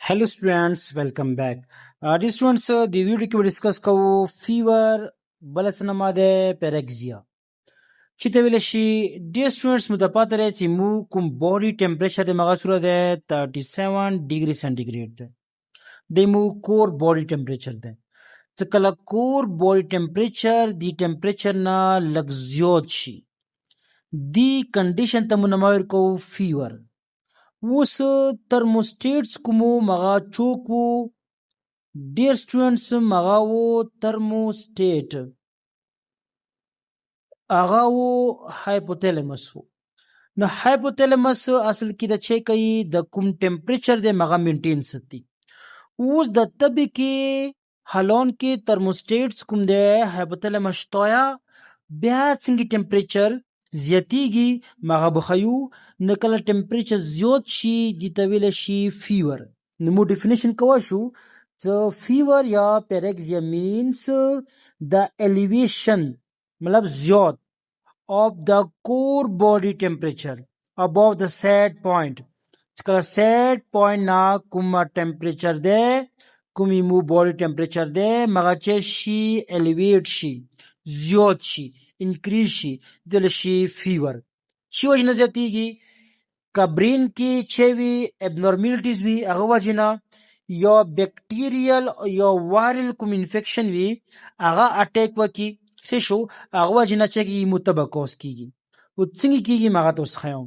Hello students, welcome back. Dear students, the video کې ډیسکس کوو فیور بل څه نه ماده پیرکزیا چې ته ویل شي. ډیر سټوډنټس مو د پاتره چې مو کوم باډي ټمپریچر د مغه سره ده 37 ډیګري سنټیګریډ ده. د مو کور باډي ټمپریچر ده. چې کله کور باډي ټمپریچر دی ټمپریچر نه لږ زیات شي دی کنډیشن ته مو نمایر کوو فیور. اوس ترموسټیټس کومو مغا چوک وو ډیر سټوډنټس مغا وو ترموسټیټ هغه وو هایپوتیلمس وو. نو هایپوتیلمس اصل کې د چی کوي د کوم ټمپریچر د مغا مینټین ساتي. اوس د طبي کې حالون کې ترموسټیټس کوم د هایپوتیلمس شتایا بیا څنګه ټمپریچر زیاتیږي مغا بخیو نو کله ټمپریچر زیات شي د تویل شي فیور. نو مو ډیفینیشن کوو شو فیور یا پیرکزیا مینس د الیویشن مطلب زیات of the core body temperature above the set point. کله set point نا کوم ټمپریچر ده کومي مو body temperature ده مغا چه شي elevate شي زیات شي انکریز شي دل شي فیور. چی وجنه زیاتیږي که برین کې چوي ابنورمالټیز وي هغه وجنه یا بیکټیریل یا وایرل کوم انفیکشن وي هغه اٹیک وکي څه شو هغه وجنه چې متبکوس کیږي او څنګه کیږي مغه تاسو خیام.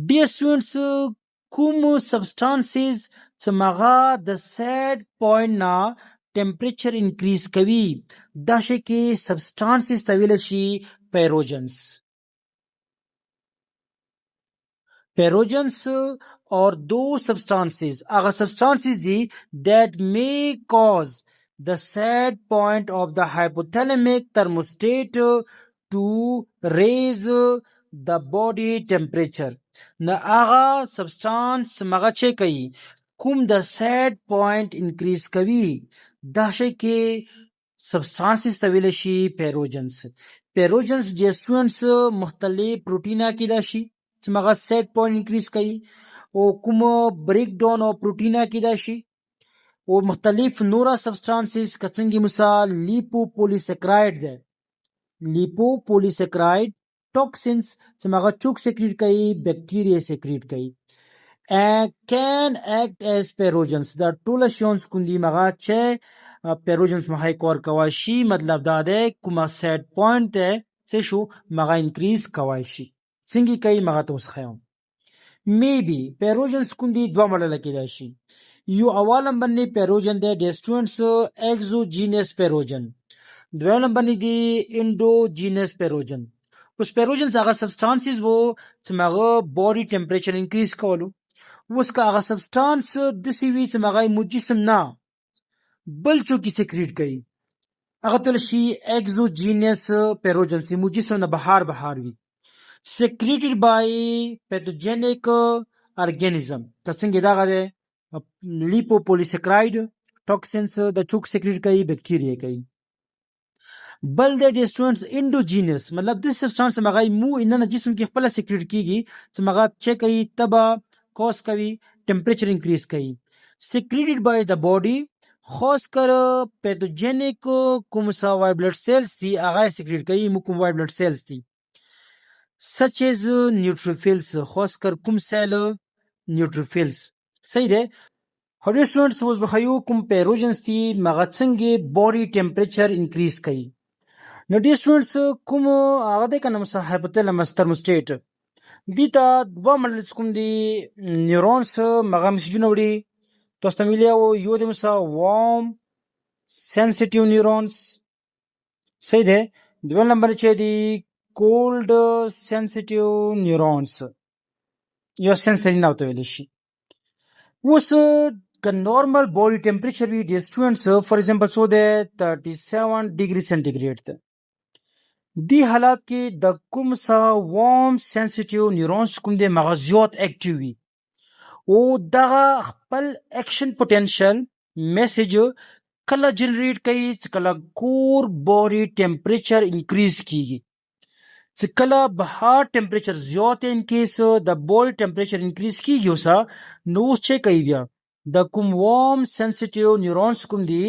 ډیر سټوډنټس کوم سبستانسز چې مغه د سیټ پوینټ نا ټمپریچر انکریز کوي دا شي کې سبستانسز تویل شي پیروجنز. Pyrogens or those substances are substances that may cause the set point of the hypothalamic thermostat to raise the body temperature. Na aga substance maga che kai kum the set point increase kavi da she ke substances tawile shi pyrogens. Pyrogens students مختلف پروټینا کې دا شي چې مغه سیټ پوینټ انکریز کوي او کوم بریک ډاون او پروټینا کې دا شي او مختلف نورا سبستانسز کڅنګي مثال لیپوپولیسیکراید ده لیپوپولیسیکراید ټاکسینز چې مغه چوک سیکریټ کوي بیکټیریا سیکریټ کوي can act as pyrogens. دا ټول شونز کوندي مغه چې پیروجنز مخای کار کوي شي مطلب دا ده کومه سیټ پوینټ ته څه شو مغه انکریز کوي شي څنګه کوي مغه تاسو خیام. میبي پیروجنز کوندي دوه مړل کېدای شي. یو اولم باندې پیروجن ده د سټوډنټس اگزوجینس پیروجن دویم باندې دی انډوجینس پیروجن. اوس پیروجنز هغه سبستانسز وو چې مغه باډي ټمپریچر انکریز کولو. اوس که هغه سبستانس د سی وی چې مغه مجسم نه بل چوکي سیکریټ کوي هغه تل شي اگزوجینس پیروجن چې مجسم نه بهار وي secreted by pathogenic organism. څنګه دا غده لیپوپولیسیکراید ټاکسینز د چوک سیکریټ کوي بیکټیریا کوي. بل د سټوډنټس انډوجینس مطلب د سبستانس مغه مو ان جسم کې خپل سیکریټ کیږي چې مغه چک کوي تبا کوس کوي ټمپریچر انکریز کوي. secreted by the body خاص کر پیتوجینیک کوم سا وای بلډ سیلز دي هغه سیکریټ کوي مو کوم وای بلډ سیلز دي such as neutrophils خاص کر کوم سیل neutrophils. صحیح ده. هر سټوډنټس اوس بخیو کوم پیروجنز دي مغه څنګه باډي ټمپریچر انکریز کوي. نو ډیر سټوډنټس کوم هغه د کنه مثلا هایپوتیلمس ترموسټیټ دیتا دوه مړل کوم دي نیورونز مغه مسجونه وړي تاسو ته ویلو یو د مثلا وارم سنسټیو نیورونز. صحیح ده. دوه نمبر چې دی cold sensitive neurons یا sensory نه ویل شي. اوس که نورمال باډي ټمپریچر وي د سټوډنټس فار ایگزامپل سو ده 37 ډیګري سنټیګریډ ده دی حالات کې د کوم سا وارم سنسټیو نیورونز کوم د مغزیات اکټیو وي او دغه خپل اکشن پوتنشل میسج کله جنریټ کوي چې کله کور باډي ټمپریچر انکریز کیږي چې کله بهار ټمپریچر زیات ان کیس د باډي ټمپریچر انکریز کیږي وسه نو اوس چې کوي بیا د کوم وارم سنسټیو نیورونز کوم دي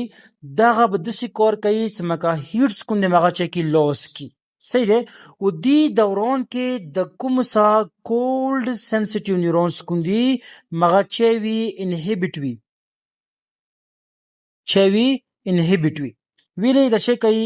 دغه به داسې کار کوي چې مکه هیټس کوم دی مغه چې کی لوس کی صحیح دی او دی دوران کې د کوم سا کولډ سنسټیو نیورونز کوم دي مغه چې وی انهبیټ وی چوي انهبیټ وي ویلې د شي کوي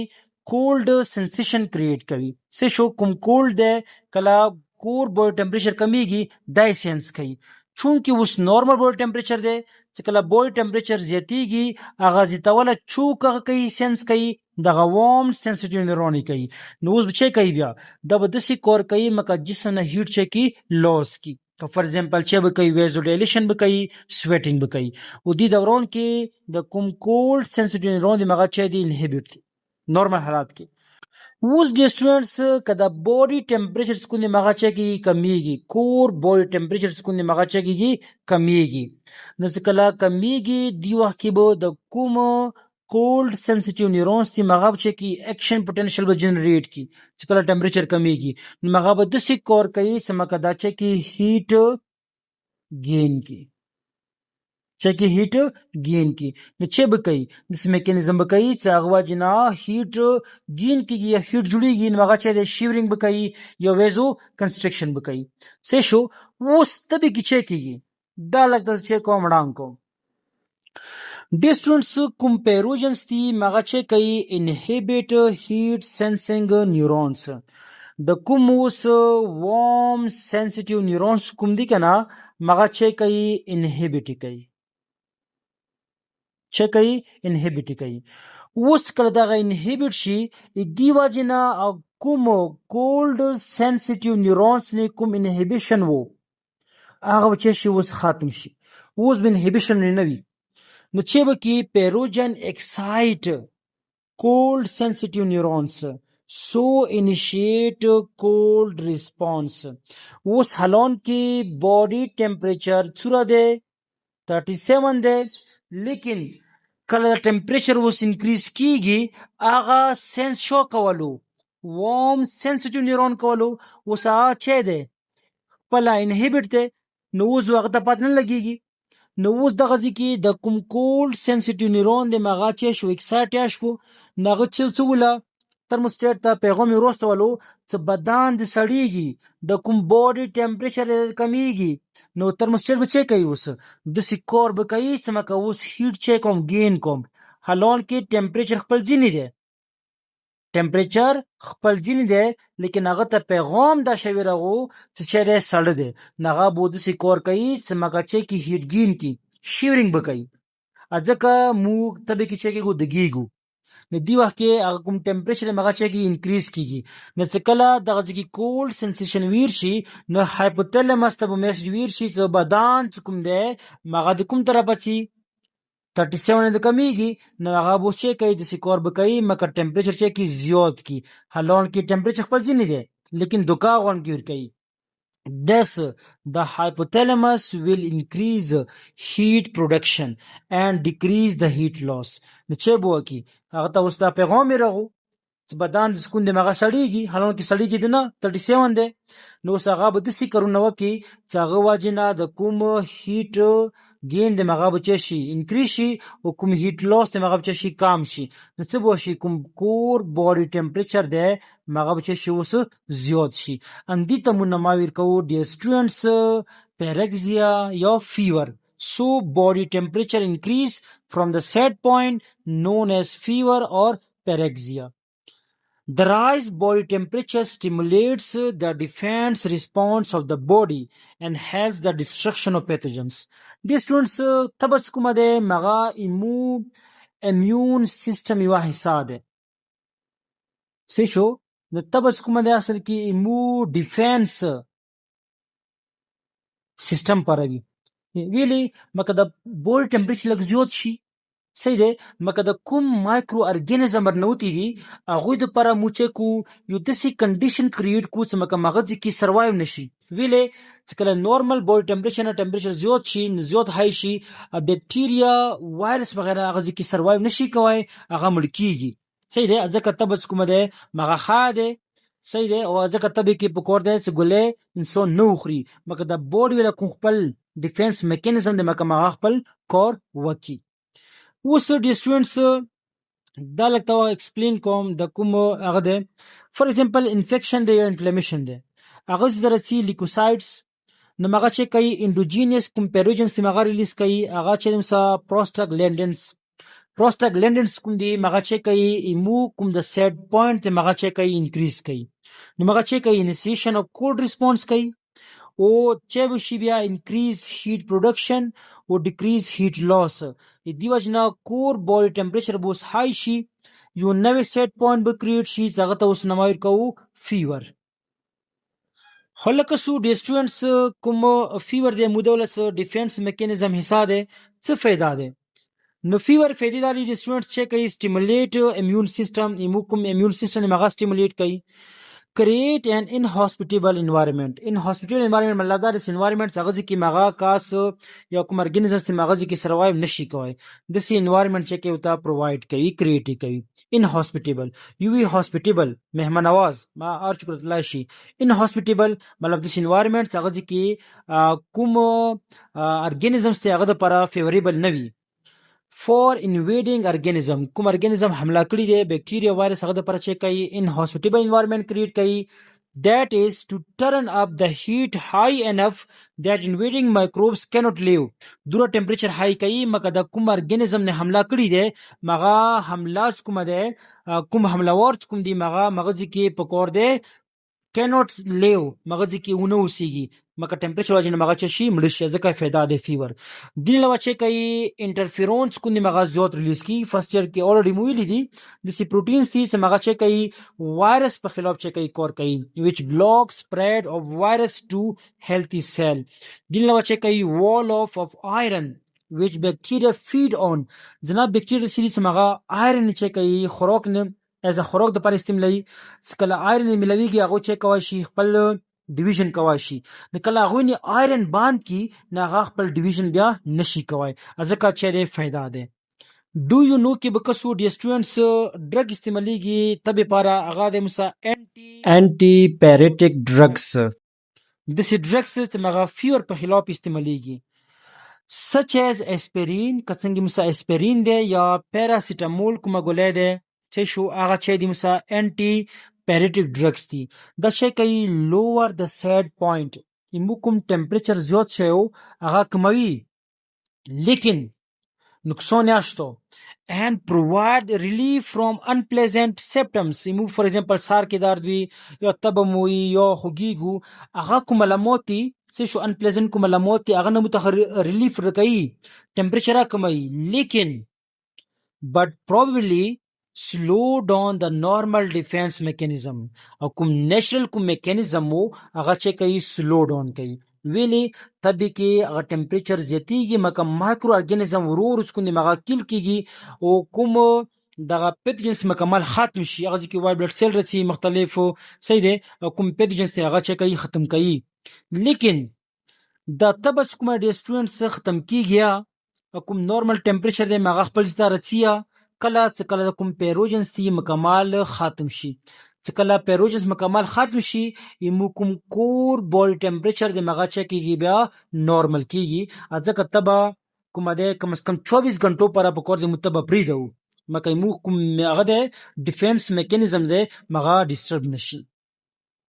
کولډ سنسیشن کریټ کوي څه شو کوم کولډ ده کلا کور بوډ ټمپریچر کمیږي دای سنس کوي چونکه اوس نورمال بوډ ټمپریچر ده چې کله بوډ ټمپریچر زیاتیږي اغه زیاتوله چوک کوي سنس کوي دغه وارم سنسټیو نیورون کوي نو اوس بچي کوي بیا د بدسي کور کوي مکه جسم نه هیټ چکی لوس کی فار ایگزامپل چې به کوي ویزوډیلیشن به کوي سویټینګ به کوي او دی دوران کې د کوم کولډ سنسټیو نیورون دی مغه چې دی انهبیټ دي نورمال حالات کې اوس د سټوډنټس کدا بوډي ټمپریچر څخه مغه چکی کمیږي کور بوډي ټمپریچر څخه مغه چکی کمیږي نو څکلا کمیږي دی وخت کې به د کوم کولډ سنسټیو نیورونز تی مغه چکی اکشن پوتنشل به جنریټ کی څکلا ټمپریچر کمیږي نو مغه به د سې کور کوي سمکه دا چکی هیټ گین کی چکی هیټ گین کی نو چې به کوي د میکانیزم به کوي چې هغه جنا هیټ گین کیږي یا هیټ جوړیږي نو هغه چې د شیورینګ به کوي یا ویزو کنسترکشن به کوي څه شو اوس تبه کی چې کیږي دا لکه چې کوم وړاندې کوم ډیسټنس کمپیروجنس تی مغه چې کوي انهبیټ هیټ سنسینګ نیورونز د کوم اوس وارم سنسټیو نیورونز کوم دي کنه مغه چې کوي انهبیټ کوي چې کوي انهبیټ کوي اوس کله دا انهبیټ شي دی واجنه کوم کولډ سنسټیو نیورونز نه کوم انهبیشن وو هغه چې شي اوس ختم شي اوس به انهبیشن نه وي نو چې به کې پیروجن اکسایټ کولډ سنسټیو نیورونز سو انیشیټ کولډ ریسپانس اوس حالون کې باډي ټمپریچر څوره ده 37 ده لیکن کله ټمپریچر اوس انکریز کیږي هغه سنس شو کولو وارم سنسټیو نیورون کولو اوس هغه چې ده خپل انهبیټ ده نو اوس وخت پات نه لګیږي نو اوس دغه ځکه د کوم کولډ سنسټیو نیورون د مغه چې شو اکسایټ شو نغه چې ولا ترموسټیټ ته پیغام وروستولو چې بدن د سړیږي د کوم باډي ټمپریچر کمیږي نو ترموسټیټ به چیک کوي اوس د سکور به کوي چې مکه اوس هیټ چیک کوم گین کوم حالون کې ټمپریچر خپل ځینی دی ټمپریچر خپل ځینی دی لیکن هغه ته پیغام دا شوی راغو چې د سړی دی نغه بود سکور کوي چې مکه چیک کی هیټ گین کی شیورینګ به کوي ځکه مو تبه کې چیک کو دګیګو نو دی وخت کې هغه کوم ټمپریچر مغه چې انکریز کیږي نو څکلا دغه ځکه کولډ سنسیشن ویر شي نو هایپوتلامس ته میسج ویر شي چې بدن کوم دی مغه د کوم طرف پچی 37 د کمیږي نو هغه بو چې کوي د سکور بکای مکه ټمپریچر چې کی زیات کی حالون کې ټمپریچر خپل ځینې دی لیکن دوکا غون کی ور کوي Thus, the hypothalamus will increase heat production and decrease the heat loss. نو چې بو کی هغه ته اوس دا پیغام راغو چې بدن د سکون د مغه سړیږي حالانکه کې سړیږي نه 37 ده نو هغه به د سی کرونه وکي چې هغه واجنه د کوم هیټ گین د مغه بچ شي انکریز شي او کوم هیټ لاس د مغه بچ شي کم شي نو څه بو شي کوم کور باډي ټمپریچر ده مغه بچ شي اوس زیات شي اندی ته منماویر کو ډیر سټوډنټس پیرکزیا یا فیور so body temperature increase from the set point known as fever or pyrexia. The rise body temperature stimulates the defense response of the body and helps the destruction of pathogens. These students tabas kuma de maga immune system یو حصہ ده څه شو نو tabas kuma de اصل کې immune defense system پروي ویلي مکه د بوډي ټمپریچر لږ زیات شي صحیح دی مکه د کوم مایکرو ارګانیزم ورنوتی دي هغه د لپاره موچ کو یو داسې کنډیشن کریټ کو چې مکه مغز کې سروایو نشي ویلي چې کله نورمال بوډي ټمپریچر زیات شي زیات هاي شي بکټیریا وایرس وغیرہ هغه کې سروایو نشي کوي هغه مړ کیږي صحیح دی ځکه تبڅ کوم دی مغه خاده صحیح دی او ځکه تبې کې پکور دی چې ګولې انسان نو خوري مکه د بوډي ولا کوم خپل ډیفنس میکانیزم د مکه مغه خپل کار وکي. اوس د سټوډنټس دا لکه ایکسپلین کوم د کوم هغه ده. فار ایگزامپل انفیکشن دی یا انفلیمیشن دی، هغه درڅی لیکوسایډز نو مغه چې کوي انډوجینس کوم پیروجنز مغه ریلیز کوي، هغه چې مسا پروستاګلینډنز کوم دی مغه چې کوي ایمو کوم د سیټ پوینټ مغه چې کوي انکریز کوي، نو مغه چې کوي انیشیشن اف کولډ ریسپانس کوي او چې وشي بیا انکریز هیټ پروډکشن او ډیکریز هیټ لاس. دی وجنا کور بوډي ټمپریچر بوس های شي، یو نوې سیټ پوینټ به کریټ شي، هغه ته اوس نمایر کوو فیور. هلکه سو د سټوډنټس کوم فیور د مودولس ډیفنس میکانیزم حصہ ده څه فائدہ ده. نو فیور فائدې داري د سټوډنټس چې کوي سټیمولیټ امیون سیستم، ایمو کوم امیون سیستم مغه سټیمولیټ کوي. create an inhospitable environment. Inhospitable environment مطلب دا د environment هغه ځکه مغه کاس یا کوم ارګانیزمز ته مغه ځکه سروایو نشي کوي، د سی environment چې کوي تا پرووایډ کوي کریټ کوي. inhospitable یو وی hospitable مهمان نواز ما ارچ کړتلای شي. inhospitable مطلب د environment هغه ځکه کوم ارګانیزمز ته هغه لپاره فیوریبل نه وي. for invading organism کوم ارګانیزم حمله کړی دی بیکټیریا وایرس هغه د پر چې کوي inhospitable environment کریټ کوي. that is to turn up the heat high enough that invading microbes cannot live. دوره ټمپریچر های کوي مګه د کوم ارګانیزم نه حمله کړی دی مغه حملاس کوم ده کوم حملور کوم دی مغه ځکه پکور دی cannot live مغه ځکه ونه اوسېږي مګه ټمپریچر واجنه مغه چې شي مړ شي ځکه فایده ده فیور. دین لوا چې کوي انټرفیرونس کوم مغه زیات ریلیز کی فرست ایئر کې اوريډي مویل دي د سی پروتینز دي چې مغه چې کوي وایرس په خلاف چې کوي کار کوي which block spread of virus to healthy cell. دین لوا چې کوي wall of iron which bacteria feed on. جناب بکټیریا سری چې مغه آیرن چې کوي خوراک نه از خوراک د پر استعمالي سکله آیرن ملويږي هغه چې کوي شي خپل ډیویژن کوي شي، نو کله هغه نه آیرن باند کی نه هغه خپل ډیویژن بیا نشي کوي ځکه چې د فائدہ ده. ډو یو نو کې بکسو ډی سټوډنټس ډرګ استعماليږي تبه پاره هغه د مسا انټي پیریټیک ډرګس د سي ډرګس چې هغه فیور په خلاف استعماليږي such as aspirin کڅنګ مسا اسپرین ده یا پیراسیټامول کومه ګولې ده چې شو هغه چې د مسا انټي پیریټیک ډرګس دي. دا شي کوي لوور د سیټ پوینټ ایمو کوم ټمپریچر زیات شي او هغه کموي لیکن نقصان نشته and provide relief from unpleasant symptoms. ایمو فور ایگزامپل سار کې درد وي یا تبموي یا خوګيګو هغه کوم علامات څه شو unpleasant کوم علامات هغه نه متخر ریلیف رکوي ټمپریچر کموي لیکن but probably slow down the normal defense mechanism او کوم natural کوم mechanism مو هغه چې کوي slow down کوي ویلي طبي کې هغه ټمپریچر زیاتیږي مکه مایکرو ارګانیزم ورور څخه مغه کیل کیږي او کوم دغه پیتجنس مکمل ختم شي هغه چې وای بلډ سیل رسي مختلفو صحیح ده کوم پیتجنس هغه چې کوي ختم کوي لیکن دا تبس کوم د سټوډنټس ختم کیږي کوم نورمال ټمپریچر د مغه خپل ستاره رسیا کله چې کله کوم پیروجنز تی مکمل ختم شي چې کله پیروجنز مکمل ختم شي یمو کوم کور بوډي ټمپریچر د مغه چې کیږي بیا نورمال کیږي ځکه تبا کوم د کم از کم 24 غنټو پر په کور د متبه پریدو مکه مو کوم هغه د ډیفنس میکانیزم د مغه ډیسټرب نشي.